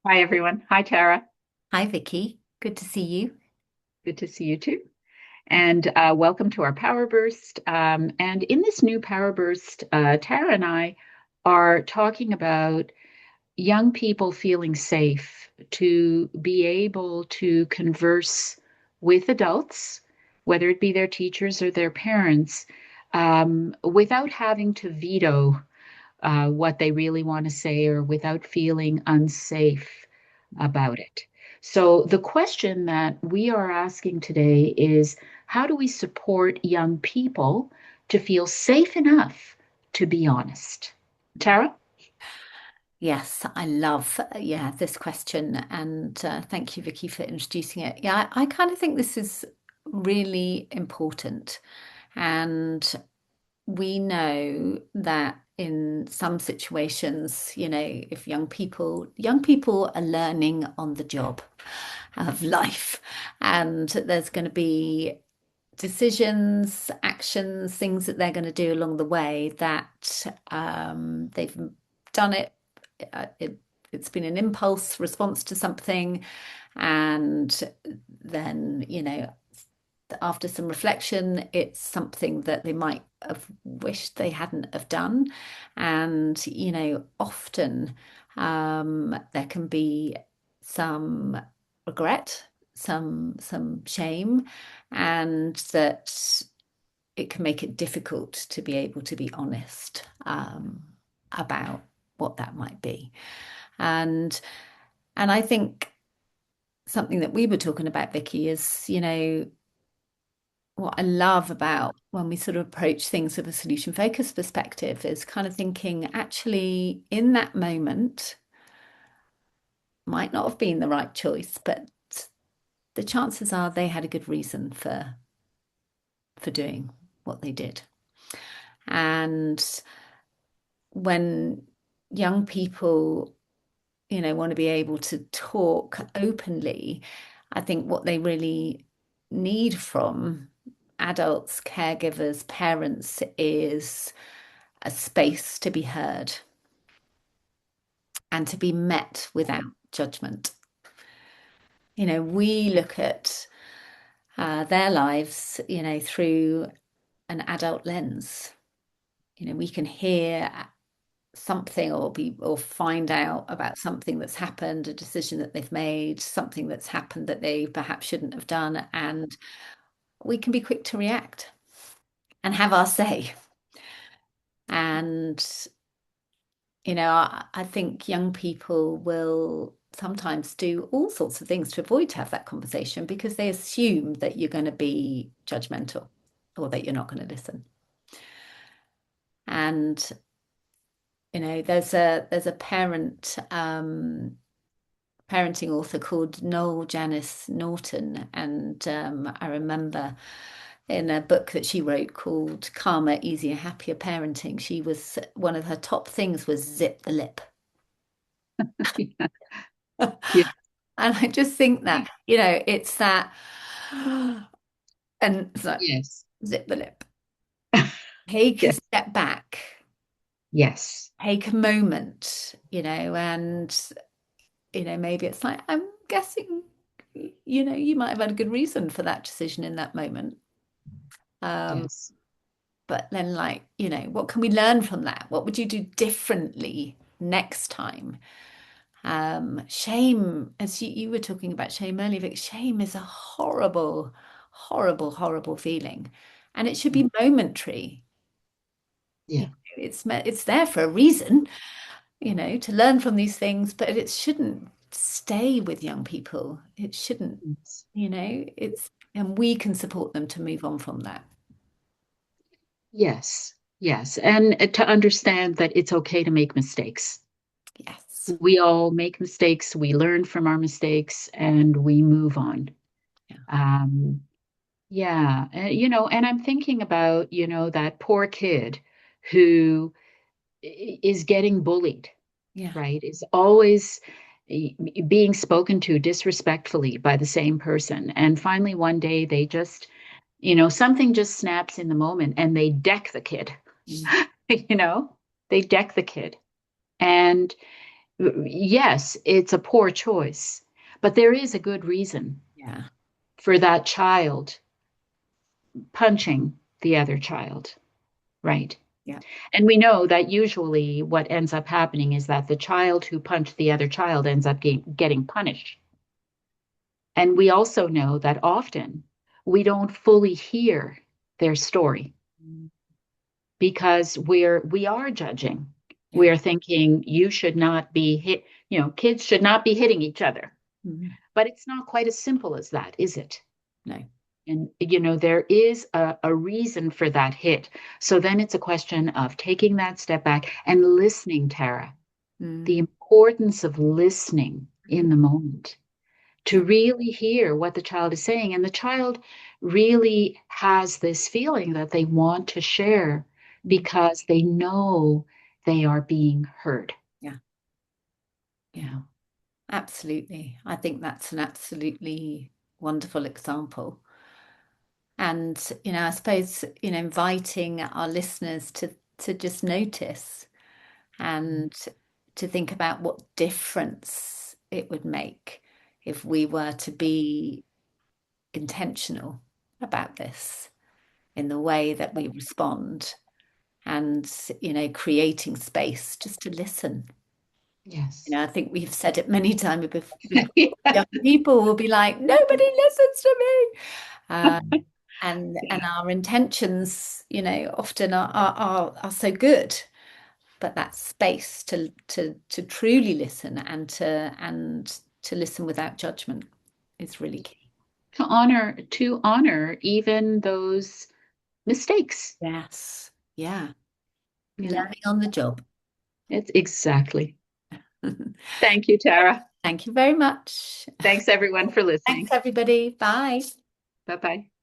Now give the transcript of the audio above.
Hi, everyone. Hi, Tara. Hi, Vicky. Good to see you. Good to see you too. And welcome to our Power Burst. And in this new Power Burst, Tara and I are talking about young people feeling safe to be able to converse with adults, whether it be their teachers or their parents, without having to veto what they really want to say or without feeling unsafe about it. So, the question that we are asking today is how do we support young people to feel safe enough to be honest? Tara? Yes, I love this question, and thank you, Vicky, for introducing it. Yeah, I kind of think this is really important, and we know that in some situations, if young people are learning on the job of life, and there's going to be decisions, actions, things that they're going to do along the way that they've done it. It it's been an impulse response to something, and then after some reflection, it's something that they might have wished they hadn't have done, and often there can be some regret, some shame, and that it can make it difficult to be able to be honest about what that might be. And and I think something that we were talking about, Vicky, is, what I love about when we sort of approach things with a solution focused perspective is kind of thinking, actually, in that moment, might not have been the right choice, but the chances are they had a good reason for doing what they did. And when young people, want to be able to talk openly, I think what they really need from adults, caregivers, parents is a space to be heard and to be met without judgment. We look at their lives, through an adult lens. We can hear something or find out about something that's happened, a decision that they've made, something that's happened that they perhaps shouldn't have done, and we can be quick to react and have our say. And I think young people will sometimes do all sorts of things to avoid to have that conversation because they assume that you're going to be judgmental or that you're not going to listen. And there's a parenting author called Noel Janice Norton, and I remember in a book that she wrote called Calmer, Easier, Happier Parenting, she was one of her top things was zip the lip. Yeah. And I just think that, it's that, and it's like, Yes. zip the lip, take a Yes. step back, Yes. take a moment, and, maybe it's like, I'm guessing, you might have had a good reason for that decision in that moment. Um, Yes. but then, like, what can we learn from that? What would you do differently next time? Shame, as you were talking about shame earlier, Vic, shame is a horrible, horrible, horrible feeling. And it should be momentary. You Yeah. know, it's there for a reason, to learn from these things, but it shouldn't stay with young people. It shouldn't, Yes. and we can support them to move on from that. Yes. Yes. And to understand that it's okay to make mistakes. Yes. We all make mistakes, we learn from our mistakes, and we move on. Yeah. Um, yeah, and I'm thinking about, that poor kid who is getting bullied, Yeah. right? Is always being spoken to disrespectfully by the same person. And finally, one day they just, something just snaps in the moment and they deck the kid, Mm. you know, they deck the kid. And Yes, it's a poor choice, but there is a good reason Yeah, for that child punching the other child, right? yeah, And we know that usually what ends up happening is that the child who punched the other child ends up getting punished. And we also know that often we don't fully hear their story mm, because we are judging. yeah, We're thinking you should not be hit, kids should not be hitting each other. mm, But it's not quite as simple as that, is it? no, And, there is a reason for that hit. So then it's a question of taking that step back and listening, Tara, the mm, importance of listening mhm, in the moment yeah, to really hear what the child is saying. And the child really has this feeling that they want to share mm, because they know they are being heard. yeah, You yeah, know, absolutely. I think that's an absolutely wonderful example. And, I suppose, inviting our listeners to just notice and to think about what difference it would make if we were to be intentional about this in the way that we respond and, creating space just to listen. yes. I think we've said it many times before. Young people will be like, nobody listens to me. And Yeah. our intentions, often are so good, but that space to truly listen and to listen without judgment is really key. To honor even those mistakes. Yes. Yeah. You know, Learning on the job. it's exactly. Thank you, Tara. Thank you very much. Thanks everyone for Thanks, listening. everybody. Bye. Bye bye.